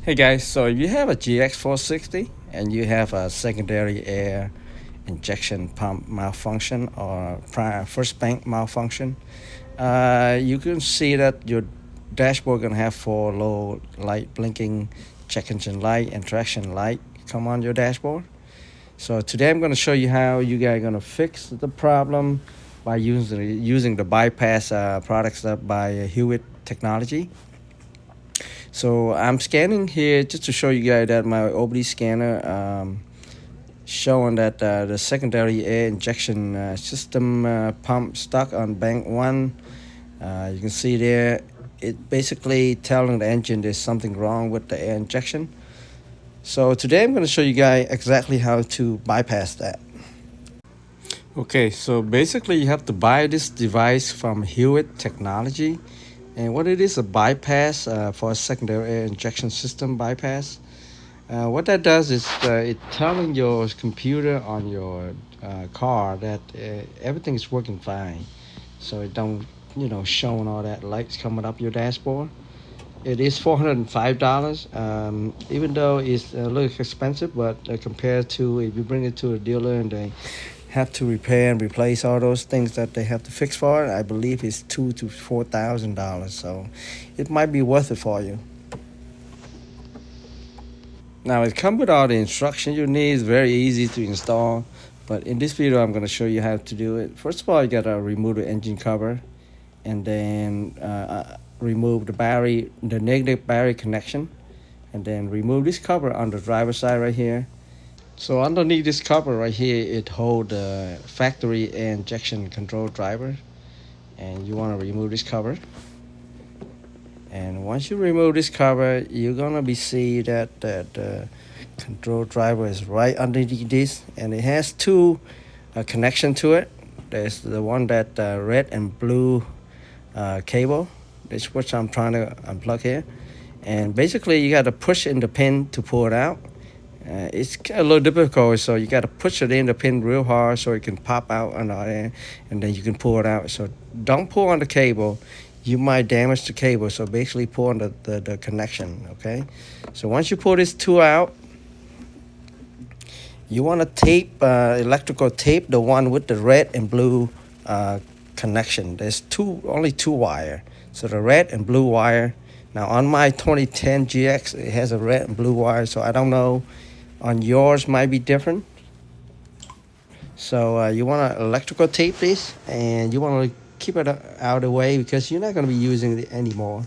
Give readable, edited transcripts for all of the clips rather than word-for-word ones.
Hey guys, so if you have a GX460 and you have a secondary air injection pump malfunction or first bank malfunction, you can see that your dashboard gonna have four low light blinking check engine light and traction light come on your dashboard. So today I'm gonna show you how you guys are gonna fix the problem by using the bypass products by Hewitt technology. So I'm scanning here just to show you guys that my OBD scanner showing that the secondary air injection system pump stuck on bank 1. You can see there it basically telling the engine there's something wrong with the air injection. So today I'm going to show you guys exactly how to bypass that. Okay, so basically you have to buy this device from Hewitt Technology. And what it is, a bypass for a secondary air injection system bypass. What that does is it telling your computer on your car that everything is working fine. So it don't, showing all that lights coming up your dashboard. It is $405, even though it's a little expensive, but compared to if you bring it to a dealer and they have to repair and replace all those things that they have to fix for it, I believe it's $2,000 to $4,000. So it might be worth it for you. Now it comes with all the instructions you need. It's very easy to install. But in this video, I'm going to show you how to do it. First of all, you got to remove the engine cover and then remove the negative battery connection, and then remove this cover on the driver's side right here. So underneath this cover right here, it holds the factory air injection control driver, and you want to remove this cover. And once you remove this cover, you're gonna be see that the control driver is right underneath this, and it has two connection to it. There's the one that red and blue cable. That's what I'm trying to unplug here. And basically, you got to push in the pin to pull it out. It's a little difficult, so you got to push it in the pin real hard so it can pop out on the end, and then you can pull it out. So don't pull on the cable. You might damage the cable. So basically pull on the connection, okay? So once you pull this two out, you want to tape, electrical tape, the one with the red and blue connection. There's only two wire. So the red and blue wire. Now on my 2010 GX, it has a red and blue wire, so I don't know. On yours might be different. So you want to electrical tape this, and you want to keep it out of the way because you're not going to be using it anymore.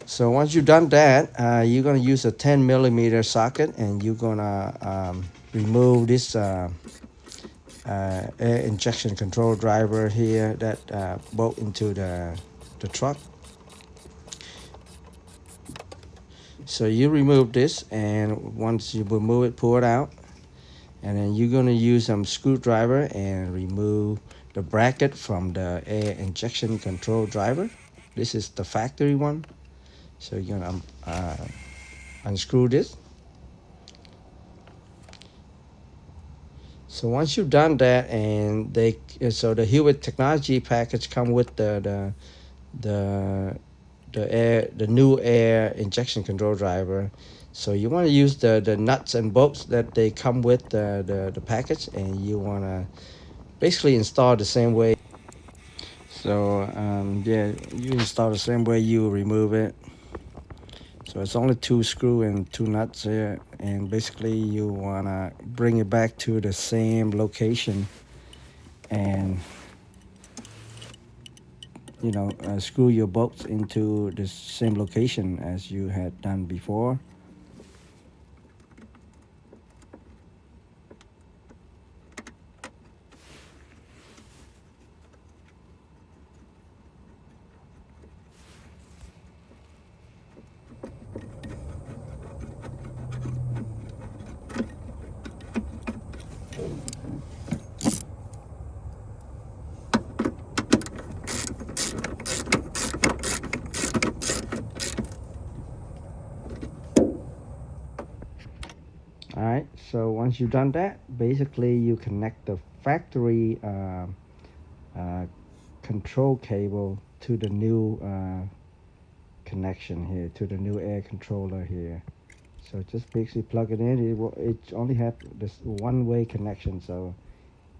So once you've done that, you're going to use a 10mm socket, and you're going to remove this air injection control driver here that bolt into the truck. So you remove this, and once you remove it, pull it out, and then you're going to use some screwdriver and remove the bracket from the air injection control driver. This is the factory one. So you're going to unscrew this. So once you've done that, and so the Hewitt technology package come with the new air injection control driver. So you want to use the nuts and bolts that they come with the package, and you want to basically install the same way. So yeah, you install the same way you remove it. So it's only two screw and two nuts here, and basically you want to bring it back to the same location and screw your bolts into the same location as you had done before. All right, so once you've done that, basically you connect the factory control cable to the new connection here to the new air controller here. So just basically plug it in. It only have this one-way connection, so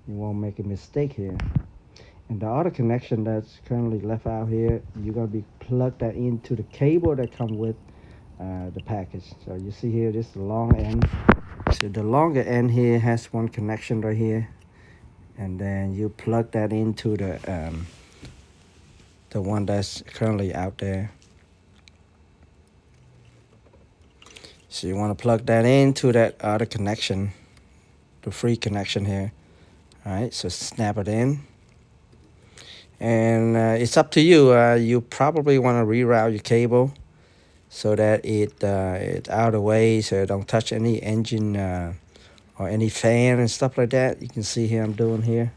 you won't make a mistake here. And the other connection that's currently left out here, you're gonna be plug that into the cable that come with the package. So you see here, this is the long end. So the longer end here has one connection right here, and then you plug that into the one that's currently out there. So you want to plug that into that other connection, the free connection here. All right, so snap it in. And it's up to you. You probably want to reroute your cable so that it's out of the way, so it don't touch any engine or any fan and stuff like that. You can see here I'm doing here.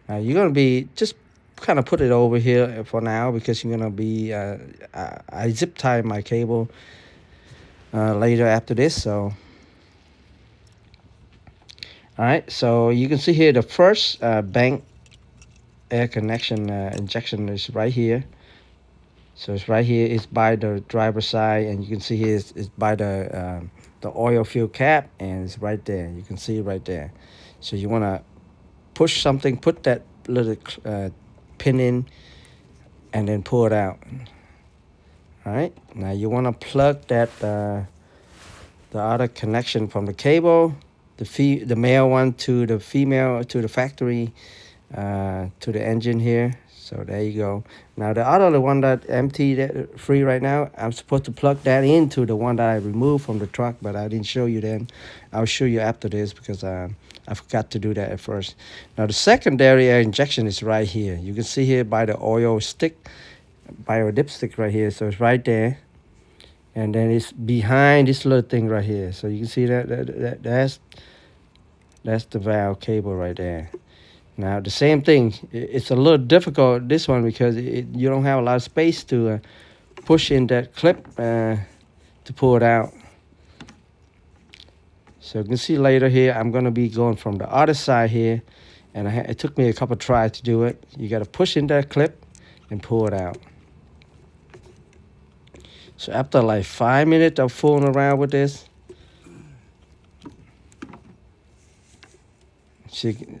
You're going to be just kind of put it over here for now, because you're going to be, I zip tie my cable later after this. So, all right, so you can see here the first bank air connection injection is right here. So it's right here. It's by the driver's side, and you can see here it's by the oil fill cap, and it's right there. You can see it right there. So you want to push something, put that little pin in, and then pull it out. All right. Now you want to plug that the other connection from the cable, the male one to the female, to the factory, to the engine here. So there you go. Now the other one that empty, that free right now, I'm supposed to plug that into the one that I removed from the truck, but I didn't show you then. I'll show you after this, because I forgot to do that at first. Now the secondary air injection is right here. You can see here by the oil stick, by our dipstick right here. So it's right there. And then it's behind this little thing right here. So you can see that's the valve cable right there. Now the same thing, it's a little difficult, this one, because you don't have a lot of space to push in that clip to pull it out. So you can see later here, I'm going to be going from the other side here, and it took me a couple tries to do it. You got to push in that clip and pull it out. So after like 5 minutes of fooling around with this,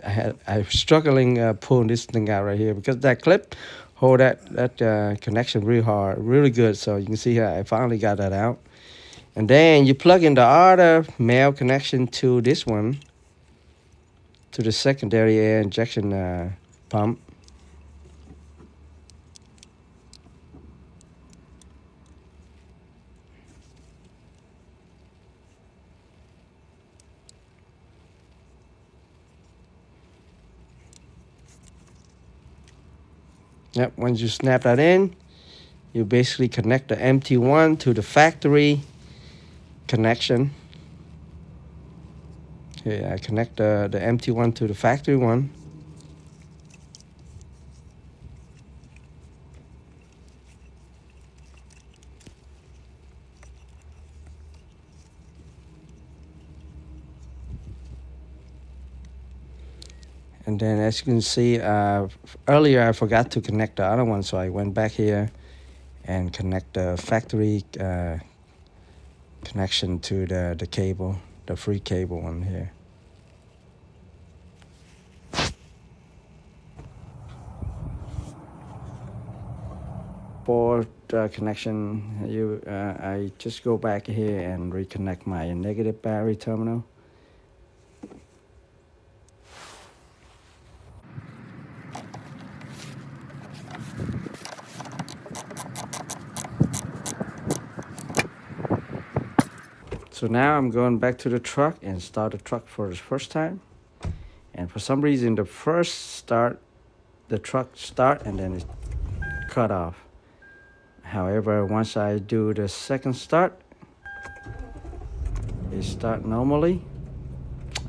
I was struggling pulling this thing out right here, because that clip hold that connection really hard, really good. So you can see here I finally got that out. And then you plug in the other male connection to this one, to the secondary air injection pump. Yep, once you snap that in, you basically connect the empty one to the factory connection. Here, I connect the empty one to the factory one. And then as you can see, earlier I forgot to connect the other one, so I went back here and connect the factory connection to the cable, the free cable one here. For the connection, I just go back here and reconnect my negative battery terminal. So now I'm going back to the truck and start the truck for the first time. And for some reason, the first start, the truck start and then it cut off. However, once I do the second start, it start normally.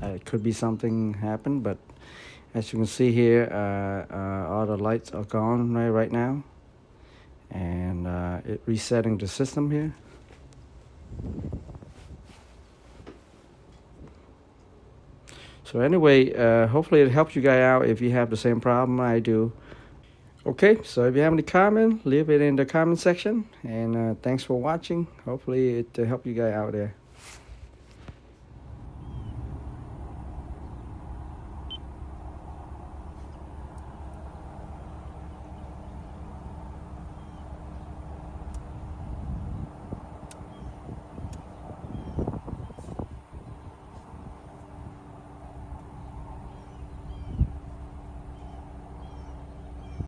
It could be something happened, but as you can see here, all the lights are gone right now. And it resetting the system here. So anyway, hopefully it helps you guys out if you have the same problem I do. Okay, so if you have any comment, leave it in the comment section. And thanks for watching. Hopefully it helped you guys out there.